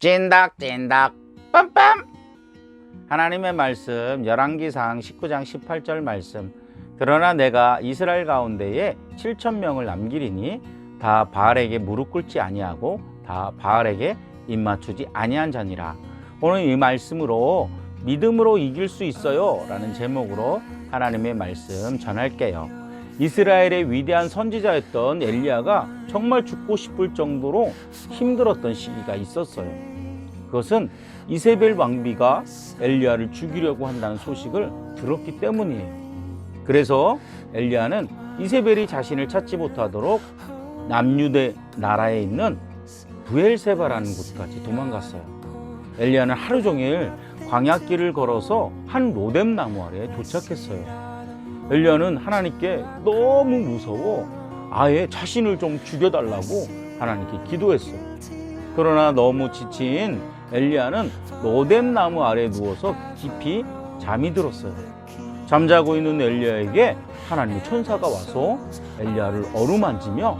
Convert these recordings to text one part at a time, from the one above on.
찐덕찐덕 빰빰. 하나님의 말씀 열왕기상 19장 18절 말씀. 그러나 내가 이스라엘 가운데에 7,000명을 남기리니 다 바알에게 무릎 꿇지 아니하고 다 바알에게 입 맞추지 아니한 자니라. 오늘 이 말씀으로 믿음으로 이길 수 있어요 라는 제목으로 하나님의 말씀 전할게요. 이스라엘의 위대한 선지자였던 엘리야가 정말 죽고 싶을 정도로 힘들었던 시기가 있었어요. 그것은 이세벨 왕비가 엘리야를 죽이려고 한다는 소식을 들었기 때문이에요. 그래서 엘리야는 이세벨이 자신을 찾지 못하도록 남유대 나라에 있는 브엘세바라는 곳까지 도망갔어요. 엘리야는 하루 종일 광야길을 걸어서 한 로뎀 나무 아래에 도착했어요. 엘리야는 하나님께 너무 무서워 아예 자신을 좀 죽여달라고 하나님께 기도했어요. 그러나 너무 지친 엘리야는 로뎀 나무 아래에 누워서 깊이 잠이 들었어요. 잠자고 있는 엘리야에게 하나님의 천사가 와서 엘리야를 어루만지며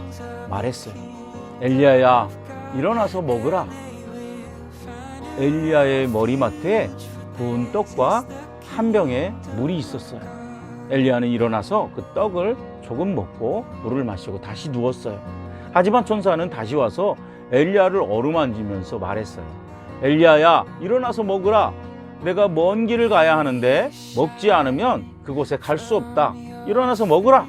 말했어요. 엘리야야, 일어나서 먹으라. 엘리야의 머리맡에 구운 떡과 한 병에 물이 있었어요. 엘리야는 일어나서 그 떡을 조금 먹고 물을 마시고 다시 누웠어요. 하지만 천사는 다시 와서 엘리야를 어루만지면서 말했어요. 엘리야야, 일어나서 먹으라. 내가 먼 길을 가야 하는데 먹지 않으면 그곳에 갈 수 없다. 일어나서 먹으라.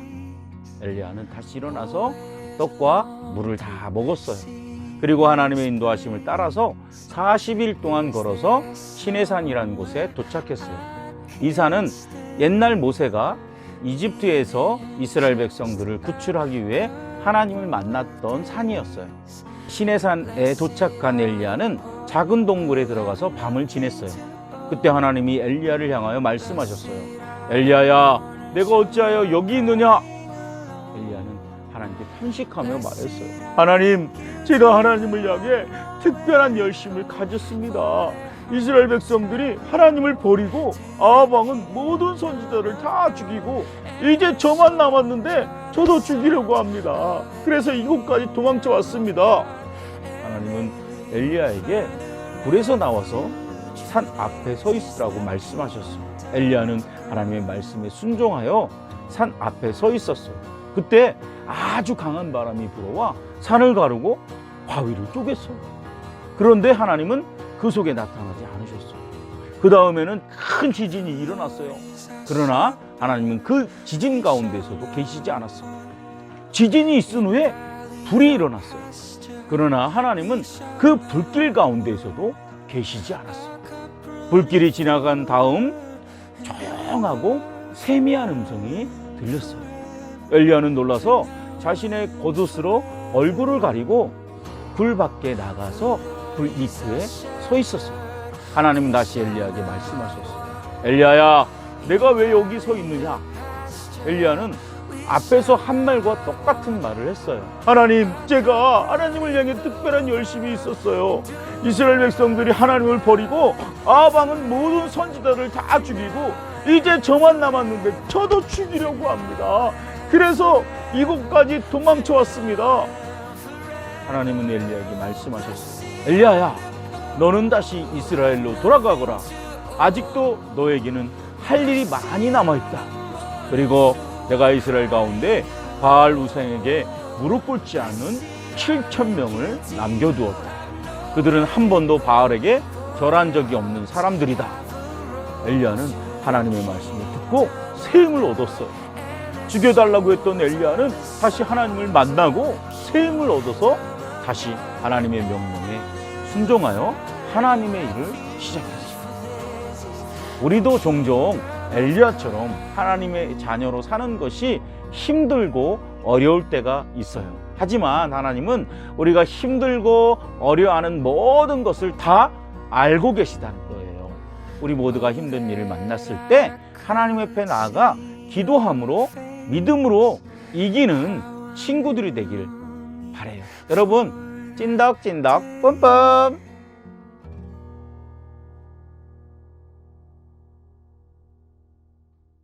엘리야는 다시 일어나서 떡과 물을 다 먹었어요. 그리고 하나님의 인도하심을 따라서 40일 동안 걸어서 시내산이라는 곳에 도착했어요. 이 산은 옛날 모세가 이집트에서 이스라엘 백성들을 구출하기 위해 하나님을 만났던 산이었어요. 시내산에 도착한 엘리야는 작은 동굴에 들어가서 밤을 지냈어요. 그때 하나님이 엘리야를 향하여 말씀하셨어요. 엘리야야, 내가 어찌하여 여기 있느냐? 엘리야는 하나님께 탄식하며 말했어요. 하나님, 제가 하나님을 향해 특별한 열심을 가졌습니다. 이스라엘 백성들이 하나님을 버리고 아합 왕은 모든 선지자를 다 죽이고 이제 저만 남았는데 저도 죽이려고 합니다. 그래서 이곳까지 도망쳐 왔습니다. 하나님은 엘리야에게 불에서 나와서 산 앞에 서 있으라고 말씀하셨어요. 엘리야는 하나님의 말씀에 순종하여 산 앞에 서 있었어요. 그때 아주 강한 바람이 불어와 산을 가르고 바위를 쪼갰어요. 그런데 하나님은 그 속에 나타나지 않으셨어요. 그 다음에는 큰 지진이 일어났어요. 그러나 하나님은 그 지진 가운데서도 계시지 않았어요. 지진이 있은 후에 불이 일어났어요. 그러나 하나님은 그 불길 가운데서도 계시지 않았어요. 불길이 지나간 다음 조용하고 세미한 음성이 들렸어요. 엘리야는 놀라서 자신의 겉옷으로 얼굴을 가리고 불 밖에 나가서 불 입구에 서 있었어요. 하나님은 다시 엘리야에게 말씀하셨어요. 엘리야야, 내가 왜 여기 서 있느냐? 엘리야는 앞에서 한 말과 똑같은 말을 했어요. 하나님, 제가 하나님을 향해 특별한 열심이 있었어요. 이스라엘 백성들이 하나님을 버리고 아합 왕은 모든 선지자를 다 죽이고 이제 저만 남았는데 저도 죽이려고 합니다. 그래서 이곳까지 도망쳐 왔습니다. 하나님은 엘리야에게 말씀하셨어요. 엘리야야, 너는 다시 이스라엘로 돌아가거라. 아직도 너에게는 할 일이 많이 남아있다. 그리고 내가 이스라엘 가운데 바알 우상에게 무릎 꿇지 않는 7,000명을 남겨두었다. 그들은 한 번도 바알에게 절한 적이 없는 사람들이다. 엘리야는 하나님의 말씀을 듣고 새 힘을 얻었어요. 죽여달라고 했던 엘리야는 다시 하나님을 만나고 새 힘을 얻어서 다시 하나님의 명령에 순종하여 하나님의 일을 시작했어요. 우리도 종종 엘리야처럼 하나님의 자녀로 사는 것이 힘들고 어려울 때가 있어요. 하지만 하나님은 우리가 힘들고 어려워하는 모든 것을 다 알고 계시다는 거예요. 우리 모두가 힘든 일을 만났을 때 하나님 앞에 나아가 기도함으로 믿음으로 이기는 친구들이 되길 바라요. 여러분, 찐덕찐덕 뿜뿜.